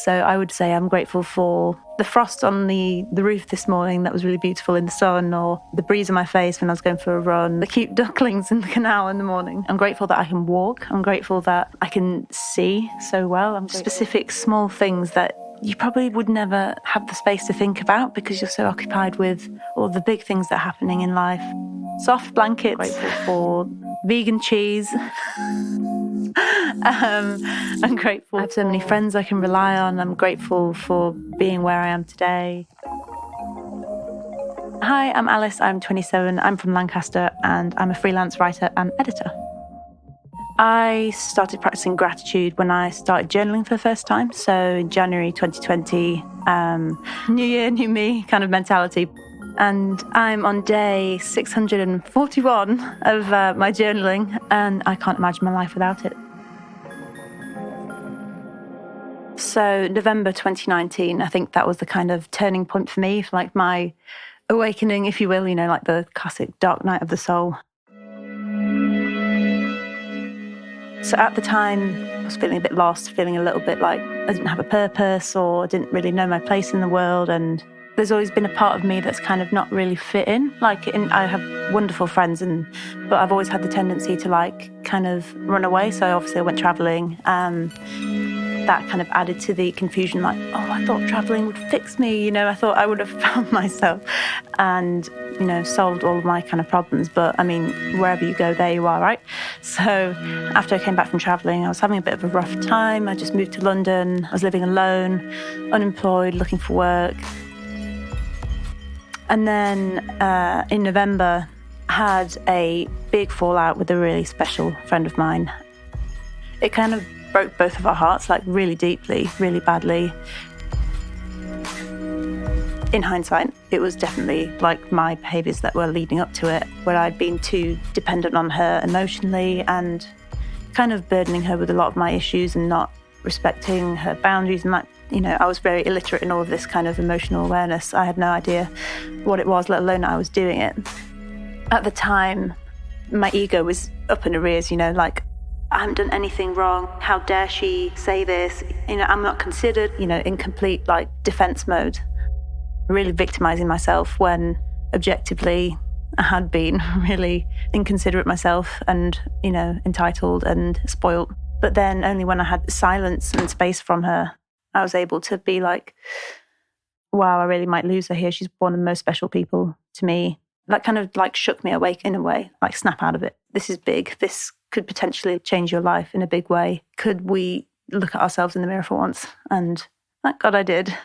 So I would say I'm grateful for the frost on the roof this morning that was really beautiful in the sun, or the breeze on my face when I was going for a run, the cute ducklings in the canal in the morning. I'm grateful that I can walk. I'm grateful that I can see so well. I'm specific small things that you probably would never have the space to think about because you're so occupied with all the big things that are happening in life. Soft blankets, grateful for vegan cheese. I'm grateful I have so many friends I can rely on. I'm grateful for being where I am today. Hi, I'm Alice. I'm 27. I'm from Lancaster and I'm a freelance writer and editor. I started practicing gratitude when I started journaling for the first time. So in January 2020, new year, new me kind of mentality. And I'm on day 641 of my journaling, and I can't imagine my life without it. So November 2019, I think that was the kind of turning point for me, like my awakening, if you will, you know, like the classic dark night of the soul. So at the time, I was feeling a bit lost, feeling a little bit like I didn't have a purpose or didn't really know my place in the world. And there's always been a part of me that's kind of not really fit in. I have wonderful friends, but I've always had the tendency to kind of run away. So obviously I went traveling. That kind of added to the confusion, I thought traveling would fix me. I thought I would have found myself and, solved all of my kind of problems. But I mean, wherever you go, there you are, right? So after I came back from traveling, I was having a bit of a rough time. I just moved to London. I was living alone, unemployed, looking for work. And then in November, I had a big fallout with a really special friend of mine. It kind of broke both of our hearts, really deeply, really badly. In hindsight, it was definitely my behaviours that were leading up to it, where I'd been too dependent on her emotionally and kind of burdening her with a lot of my issues and not respecting her boundaries. And I was very illiterate in all of this kind of emotional awareness. I had no idea what it was, let alone I was doing it. At the time, my ego was up in arrears, I haven't done anything wrong. How dare she say this? I'm not considered, in complete defense mode. Really victimizing myself when objectively I had been really inconsiderate myself and, entitled and spoilt. But then only when I had silence and space from her, I was able to be wow, I really might lose her here. She's one of the most special people to me. That kind of shook me awake in a way, snap out of it. This is big. This could potentially change your life in a big way. Could we look at ourselves in the mirror for once? And thank God I did.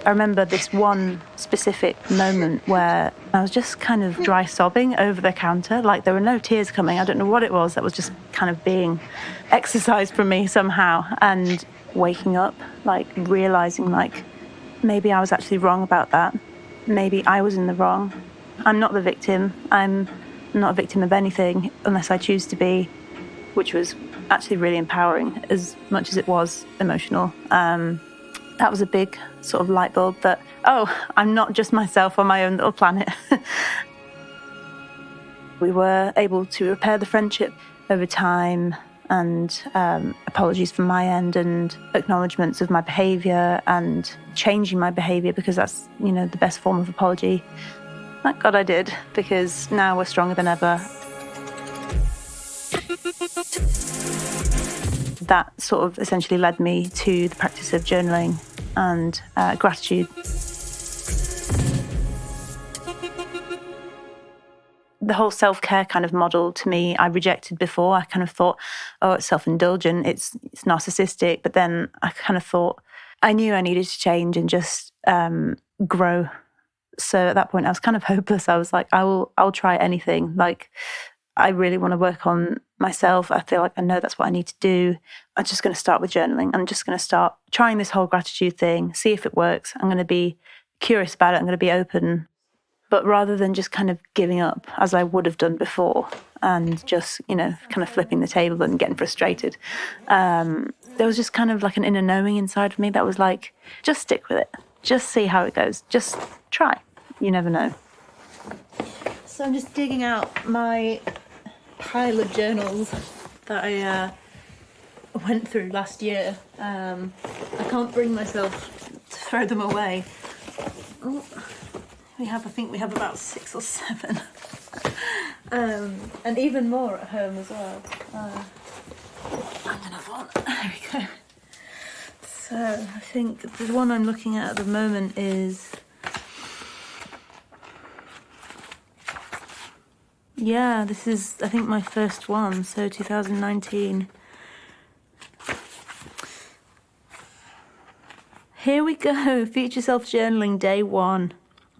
I remember this one specific moment where I was just kind of dry sobbing over the counter. There were no tears coming. I don't know what it was that was just kind of being exercised from me somehow. And waking up, realizing maybe I was actually wrong about that. Maybe I was in the wrong. I'm not the victim. I'm not a victim of anything unless I choose to be, which was actually really empowering as much as it was emotional. That was a big sort of light bulb that, I'm not just myself on my own little planet. We were able to repair the friendship over time, and apologies from my end and acknowledgements of my behaviour and changing my behaviour, because that's, the best form of apology. Thank God I did, because now we're stronger than ever. That sort of essentially led me to the practice of journaling and gratitude. The whole self-care kind of model, to me, I rejected before. I kind of thought, it's self-indulgent, it's narcissistic. But then I kind of thought, I knew I needed to change and just grow. So at that point, I was kind of hopeless. I was I'll try anything. I really want to work on myself. I feel I know that's what I need to do. I'm just going to start with journaling. I'm just going to start trying this whole gratitude thing, see if it works. I'm going to be curious about it. I'm going to be open. But rather than just kind of giving up, as I would have done before, and just, kind of flipping the table and getting frustrated, there was just kind of an inner knowing inside of me that was just stick with it. Just see how it goes. Just try. You never know. So I'm just digging out my pile of journals that I went through last year. I can't bring myself to throw them away. Oh, I think we have about 6 or 7. And even more at home as well. I'm gonna have one. There we go. So I think the one I'm looking at the moment is, yeah, this is, I think, my first one, so 2019. Here we go, Future Self Journaling, day 1.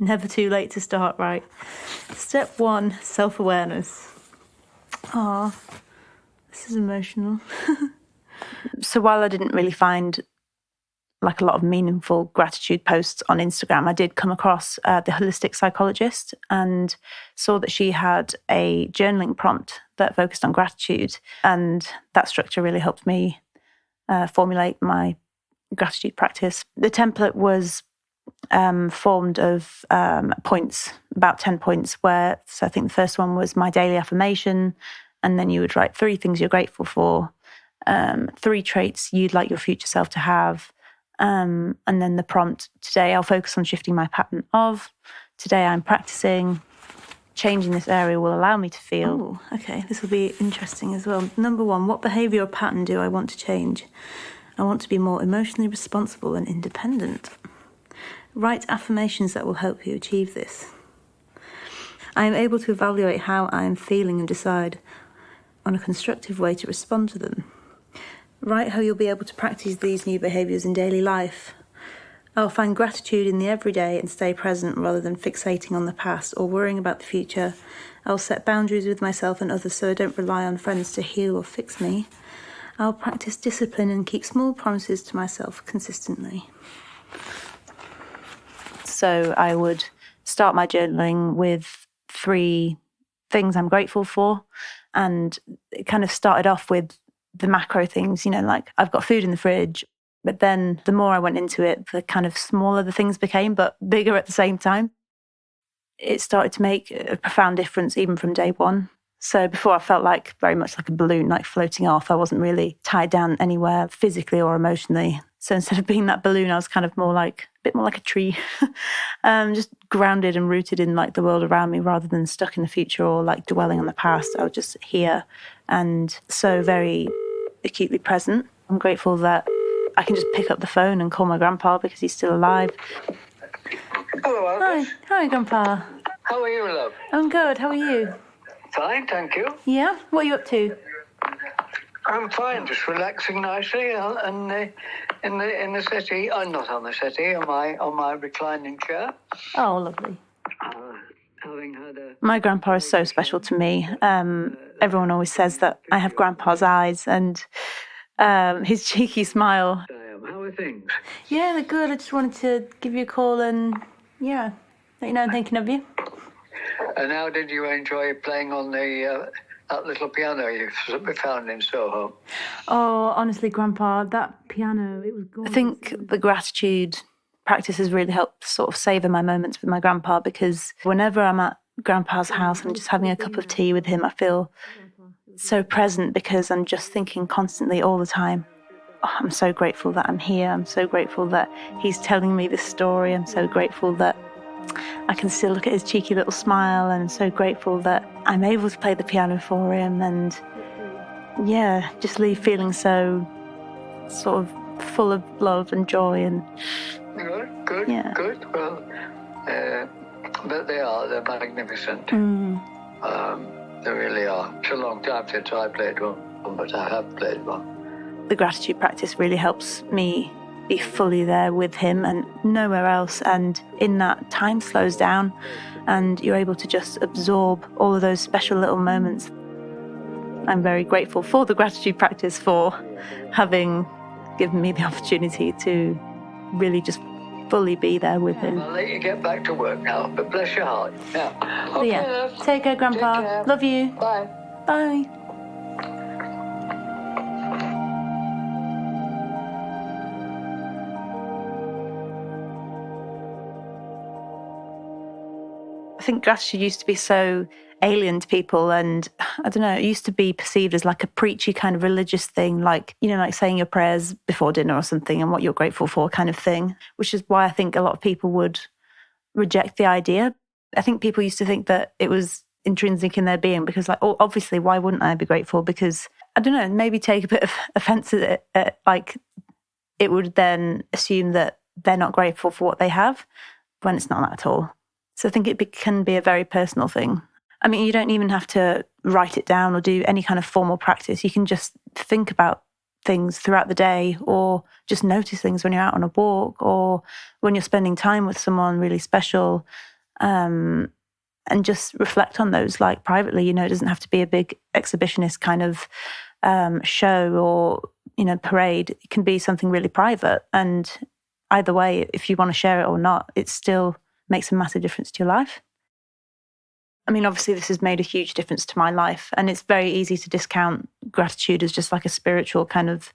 Never too late to start right. Step 1, self-awareness. Ah, this is emotional. So while I didn't really find like a lot of meaningful gratitude posts on Instagram, I did come across the holistic psychologist and saw that she had a journaling prompt that focused on gratitude. And that structure really helped me formulate my gratitude practice. The template was formed of points, about 10 points, so I think the first one was my daily affirmation. And then you would write 3 things you're grateful for, 3 traits you'd like your future self to have. And then the prompt, today I'll focus on shifting my pattern of, today I'm practicing, changing this area will allow me to feel. Oh, okay, this will be interesting as well. Number 1, what behaviour or pattern do I want to change? I want to be more emotionally responsible and independent. Write affirmations that will help you achieve this. I am able to evaluate how I am feeling and decide on a constructive way to respond to them. Write how you'll be able to practice these new behaviours in daily life. I'll find gratitude in the everyday and stay present rather than fixating on the past or worrying about the future. I'll set boundaries with myself and others so I don't rely on friends to heal or fix me. I'll practice discipline and keep small promises to myself consistently. So I would start my journaling with 3 things I'm grateful for. And it kind of started off with the macro things, like I've got food in the fridge. But then the more I went into it, the kind of smaller the things became, but bigger at the same time. It started to make a profound difference even from day 1. So before I felt like very much like a balloon, like floating off. I wasn't really tied down anywhere physically or emotionally. So instead of being that balloon, I was kind of a bit more like a tree, just grounded and rooted in like the world around me rather than stuck in the future or like dwelling on the past. I was just here and so very acutely present. I'm grateful that I can just pick up the phone and call my grandpa because he's still alive. Hello, Albert. Hi, Grandpa. How are you, love? I'm good. How are you? Fine, thank you. Yeah? What are you up to? I'm fine, just relaxing nicely in the settee. I'm not on the settee, on my reclining chair. Oh, lovely. Having had My grandpa is so special to me. Everyone always says that I have grandpa's eyes and his cheeky smile. How are things? Yeah, they're good. I just wanted to give you a call and, let you know I'm thinking of you. And how did you enjoy playing on that little piano you found in Soho? Oh, honestly, Grandpa, that piano, it was gorgeous. I think the gratitude practice has really helped sort of savour my moments with my grandpa, because whenever I'm at Grandpa's house and just having a cup of tea with him, I feel so present because I'm just thinking constantly all the time, oh, I'm so grateful that I'm here. I'm so grateful that he's telling me this story. I'm so grateful that I can still look at his cheeky little smile, and I'm so grateful that I'm able to play the piano for him, and just leave feeling so sort of full of love and joy. And good. Well, but they're magnificent. They really are. It's a long time since I played one, but I have played one. The gratitude practice really helps me be fully there with him and nowhere else, and in that time slows down and you're able to just absorb all of those special little moments. I'm very grateful for the gratitude practice for having given me the opportunity to really just fully be there with him. I'll let you get back to work now, but bless your heart. Yeah. Okay, love. Take care, Grandpa. Take care. Love you. Bye. Bye. I think gratitude used to be so alien to people. And I don't know, it used to be perceived as like a preachy kind of religious thing, like, you know, like saying your prayers before dinner or something and what you're grateful for kind of thing, which is why I think a lot of people would reject the idea. I think people used to think that it was intrinsic in their being because, like, oh, obviously, why wouldn't I be grateful? Because, I don't know, maybe take a bit of offence at it, like it would then assume that they're not grateful for what they have when it's not that at all. So I think it can be a very personal thing. I mean, you don't even have to write it down or do any kind of formal practice. You can just think about things throughout the day, or just notice things when you're out on a walk or when you're spending time with someone really special, and just reflect on those, like, privately. You know, it doesn't have to be a big exhibitionist kind of show or, you know, parade. It can be something really private. And either way, if you want to share it or not, it still makes a massive difference to your life. I mean, obviously, this has made a huge difference to my life, and it's very easy to discount gratitude as just like a spiritual kind of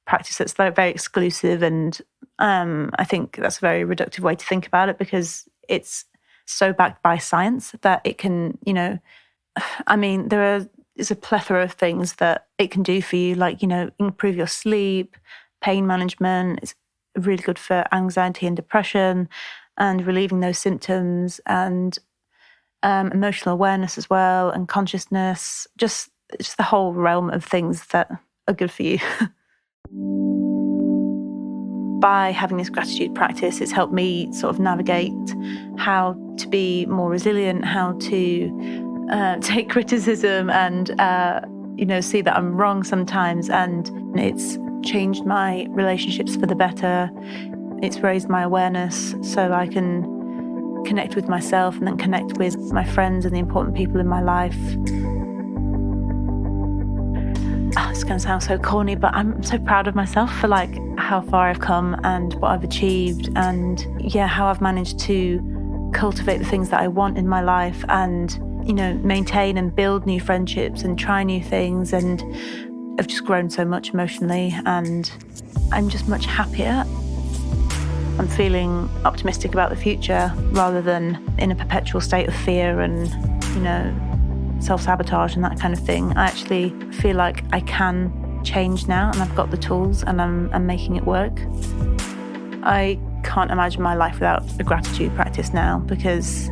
practice that's very exclusive. And I think that's a very reductive way to think about it, because it's so backed by science that it can, you know, I mean, there's a plethora of things that it can do for you, like, you know, improve your sleep, pain management. It's really good for anxiety and depression and relieving those symptoms, and emotional awareness as well, and consciousness, just the whole realm of things that are good for you. By having this gratitude practice, it's helped me sort of navigate how to be more resilient, how to take criticism and, you know, see that I'm wrong sometimes. And it's changed my relationships for the better. It's raised my awareness so I can connect with myself and then connect with my friends and the important people in my life. It's going to sound so corny, but I'm so proud of myself for, like, how far I've come and what I've achieved, and how I've managed to cultivate the things that I want in my life, and, you know, maintain and build new friendships and try new things. And I've just grown so much emotionally, and I'm just much happier. I'm feeling optimistic about the future rather than in a perpetual state of fear and, you know, self-sabotage and that kind of thing. I actually feel like I can change now, and I've got the tools, and I'm making it work. I can't imagine my life without a gratitude practice now, because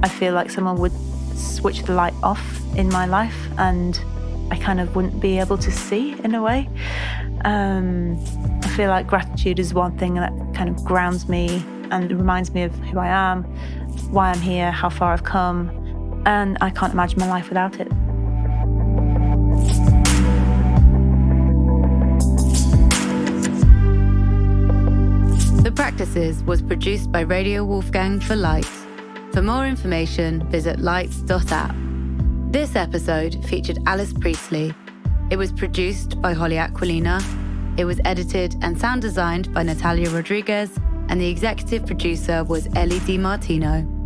I feel like someone would switch the light off in my life and I kind of wouldn't be able to see, in a way. I feel like gratitude is one thing that kind of grounds me and reminds me of who I am, why I'm here, how far I've come, and I can't imagine my life without it. The Practices was produced by Radio Wolfgang for Light. For more information, visit light.app. This episode featured Alice Priestley. It was produced by Holly Aquilina. It was edited and sound designed by Natalia Rodriguez, and the executive producer was Ellie DiMartino.